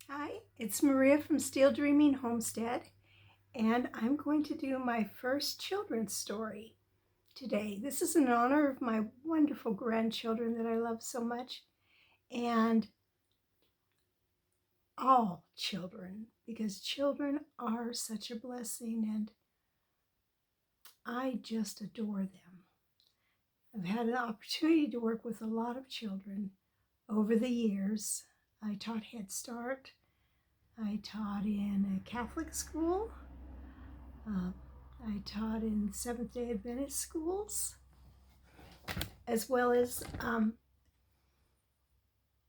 Hi, it's Maria from Steel Dreaming Homestead, and I'm going to do my first children's story today. This is in honor of my wonderful grandchildren that I love so much, and all children, because children are such a blessing, and I just adore them. I've had an opportunity to work with a lot of children over the years. I taught Head Start, I taught in a Catholic school. Uh, I taught in Seventh-day Adventist schools, as well as,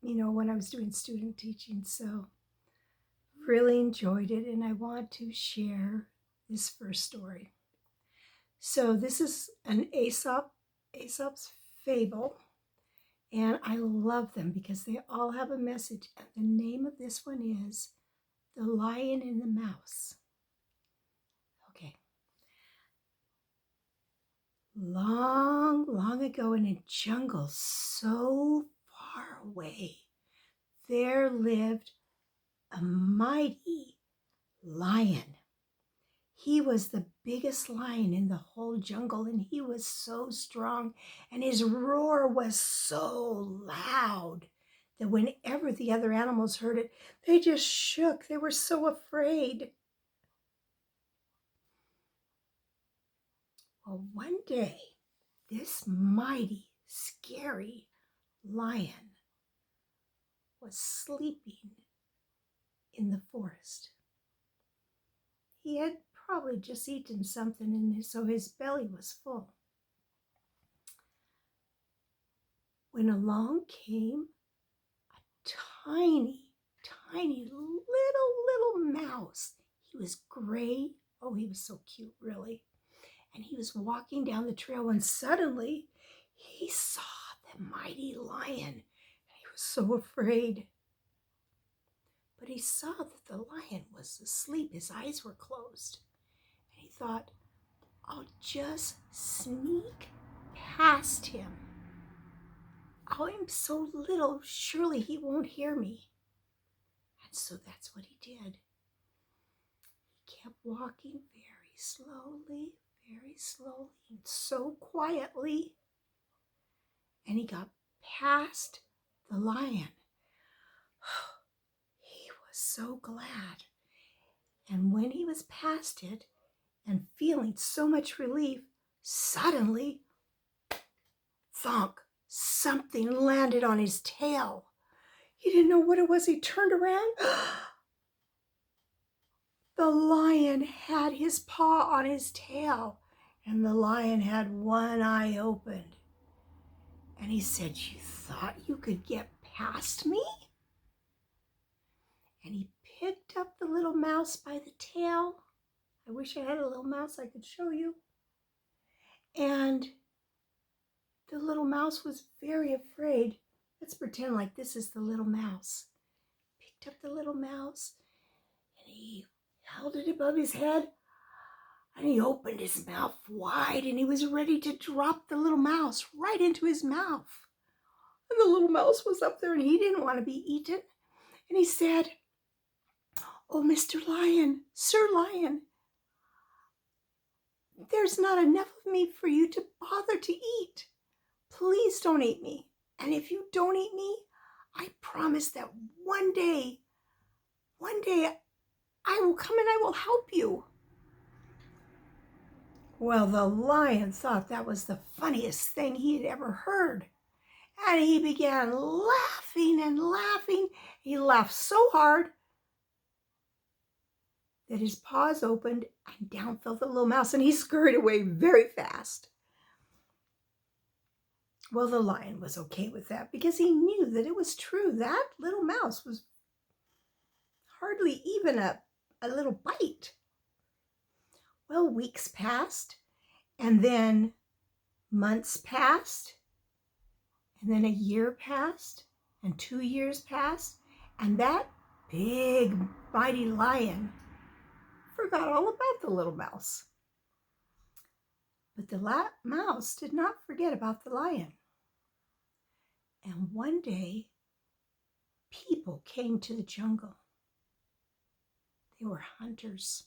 when I was doing student teaching. So really enjoyed it, and I want to share this first story. So this is an Aesop's fable, and I love them because they all have a message. And the name of this one is The Lion and the Mouse. Okay. Long, long ago in a jungle so far away, there lived a mighty lion. He was the biggest lion in the whole jungle, and he was so strong, and his roar was so loud that whenever the other animals heard it, they just shook. They were so afraid. Well, one day, this mighty, scary lion was sleeping in the forest. He had probably just eaten something, and so his belly was full. When along came a tiny, tiny little mouse. He was gray. Oh, he was so cute, really. And he was walking down the trail, and suddenly he saw the mighty lion, and he was so afraid. But he saw that the lion was asleep. His eyes were closed. And he thought, I'll just sneak past him. Oh, I'm so little, surely he won't hear me. And so that's what he did. He kept walking very slowly, and so quietly. And he got past the lion. He was so glad. And when he was past it and feeling so much relief, suddenly, thunk, something landed on his tail. He didn't know what it was. He turned around. The lion had his paw on his tail, and the lion had one eye opened. And he said, you thought you could get past me? And he picked up the little mouse by the tail. I wish I had a little mouse I could show you. And the little mouse was very afraid. Let's pretend like this is the little mouse. Picked up the little mouse, and he held it above his head, and he opened his mouth wide, and he was ready to drop the little mouse right into his mouth. And the little mouse was up there, and he didn't want to be eaten. And he said, oh, Mr. Lion, Sir Lion, there's not enough of me for you to bother to eat. Please don't eat me. And if you don't eat me, I promise that one day I will come and I will help you. Well, the lion thought that was the funniest thing he had ever heard. And he began laughing and laughing. He laughed so hard that his paws opened and down fell the little mouse, and he scurried away very fast. Well, the lion was okay with that because he knew that it was true. That little mouse was hardly even a little bite. Well, weeks passed, and then months passed, and then a year passed, and 2 years passed, and that big, mighty lion forgot all about the little mouse. But the mouse did not forget about the lion. And one day, people came to the jungle. They were hunters.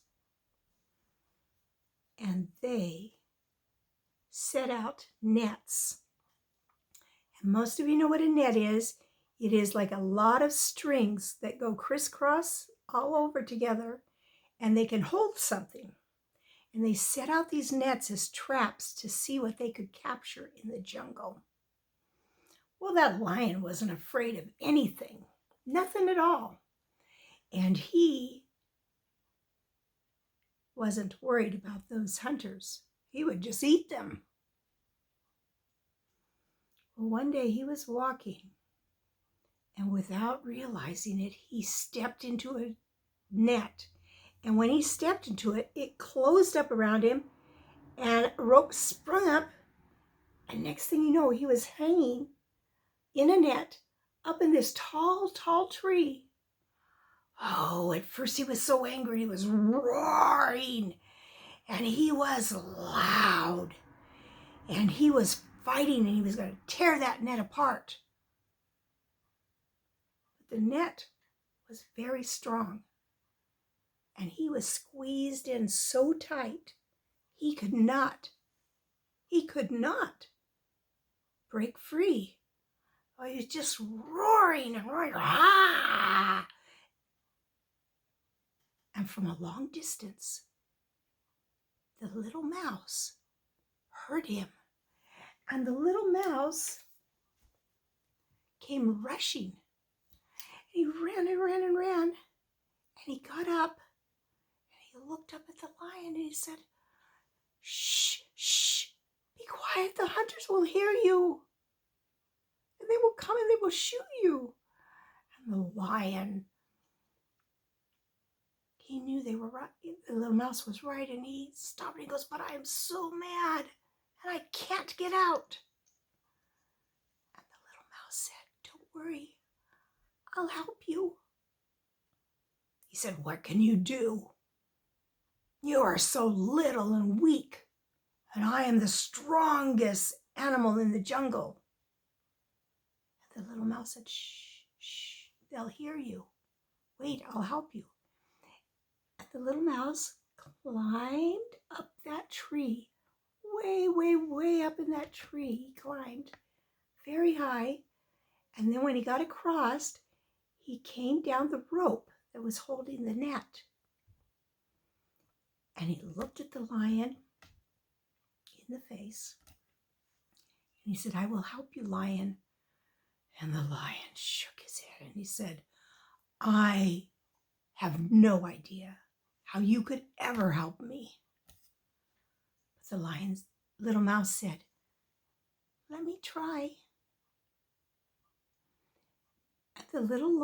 And they set out nets. And most of you know what a net is. It is like a lot of strings that go crisscross all over together, and they can hold something. And they set out these nets as traps to see what they could capture in the jungle. Well, that lion wasn't afraid of anything, nothing at all. And he wasn't worried about those hunters. He would just eat them. Well, one day he was walking, and without realizing it, he stepped into a net. And when he stepped into it, it closed up around him, and a rope sprung up. And next thing you know, he was hanging in a net up in this tall, tall tree. Oh, at first he was so angry, he was roaring, and he was loud, and he was fighting, and he was going to tear that net apart. But the net was very strong, and he was squeezed in so tight, he could not break free. Oh, he was just roaring and roaring. Ah! And from a long distance, the little mouse heard him. And the little mouse came rushing. He ran and ran and ran. And he got up and he looked up at the lion and he said, "Shh, shh, be quiet. The hunters will hear you. And they will come and they will shoot you." And the lion, he knew they were right. The little mouse was right, and he stopped and he goes, "But I am so mad and I can't get out." And the little mouse said, "Don't worry, I'll help you." He said, "What can you do? You are so little and weak, and I am the strongest animal in the jungle." And the little mouse said, "Shh, shh, they'll hear you. Wait, I'll help you." And the little mouse climbed up that tree, way, way, way up in that tree. He climbed very high. And then when he got across, he came down the rope that was holding the net. And he looked at the lion in the face. And he said, "I will help you, lion." And the lion shook his head and he said, "I have no idea how you could ever help me." But the lion's little mouse said, "Let me try." And the little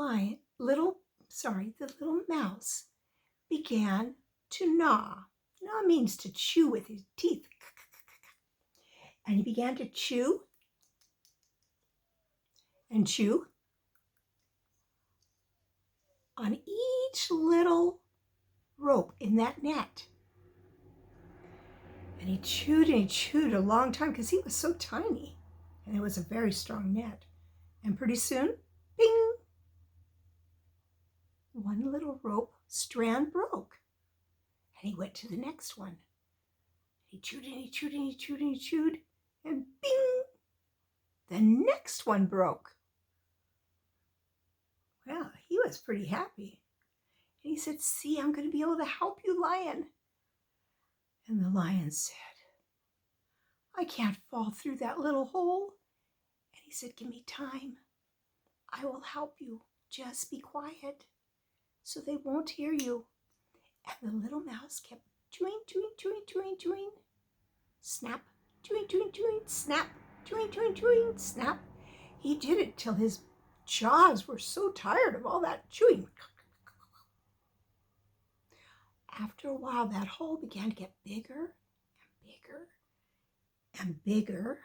mouse began to gnaw. Gnaw means to chew with his teeth. And he began to chew and chew on each little rope in that net. And he chewed a long time because he was so tiny. And it was a very strong net. And pretty soon, bing, one little rope strand broke. And he went to the next one. He chewed and he chewed and he chewed and he chewed. And bing, the next one broke. Well, he was pretty happy. And he said, "See, I'm going to be able to help you, lion." And the lion said, "I can't fall through that little hole." And he said, "Give me time. I will help you. Just be quiet so they won't hear you." And the little mouse kept chewing, chewing, chewing, chewing, chewing. Snap, chewing, chewing, chewing, snap, chewing, chewing, chewing, snap. He did it till his jaws were so tired of all that chewing. After a while, that hole began to get bigger and bigger and bigger.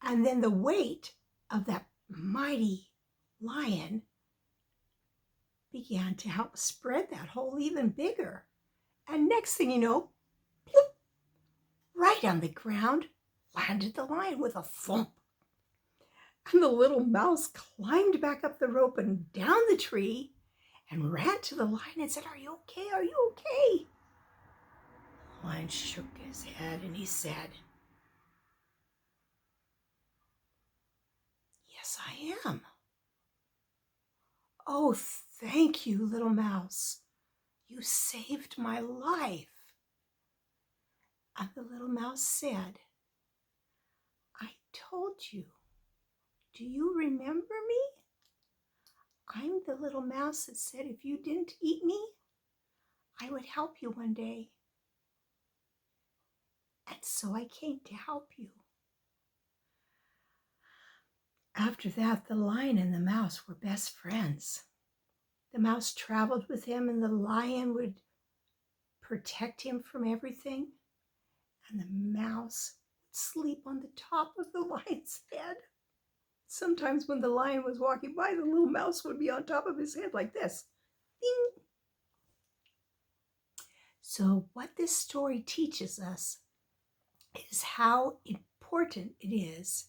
And then the weight of that mighty lion began to help spread that hole even bigger. And next thing you know, plop, right on the ground landed the lion with a thump. And the little mouse climbed back up the rope and down the tree. and ran to the lion and said, "Are you okay? Are you okay?" The lion shook his head and he said, "Yes, I am." "Oh, thank you, little mouse. You saved my life." And the little mouse said, "I told you. Do you remember me? I'm the little mouse that said if you didn't eat me, I would help you one day. And so I came to help you." After that, the lion and the mouse were best friends. The mouse traveled with him, and the lion would protect him from everything. And the mouse would sleep on the top of the lion's head. Sometimes when the lion was walking by, the little mouse would be on top of his head like this. Ding. So what this story teaches us is how important it is,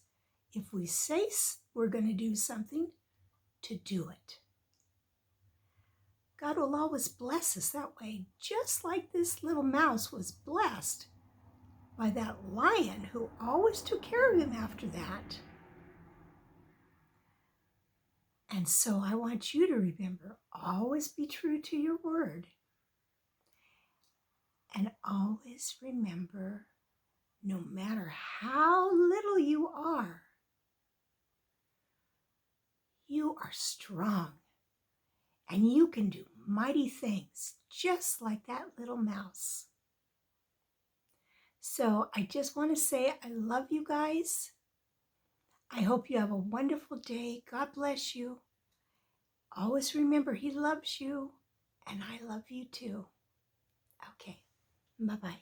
if we say we're going to do something, to do it. God will always bless us that way, just like this little mouse was blessed by that lion who always took care of him after that. And so I want you to remember, always be true to your word. And always remember, no matter how little you are strong. And you can do mighty things, just like that little mouse. So I just want to say I love you guys. I hope you have a wonderful day. God bless you. Always remember He loves you, and I love you too. Okay, bye-bye.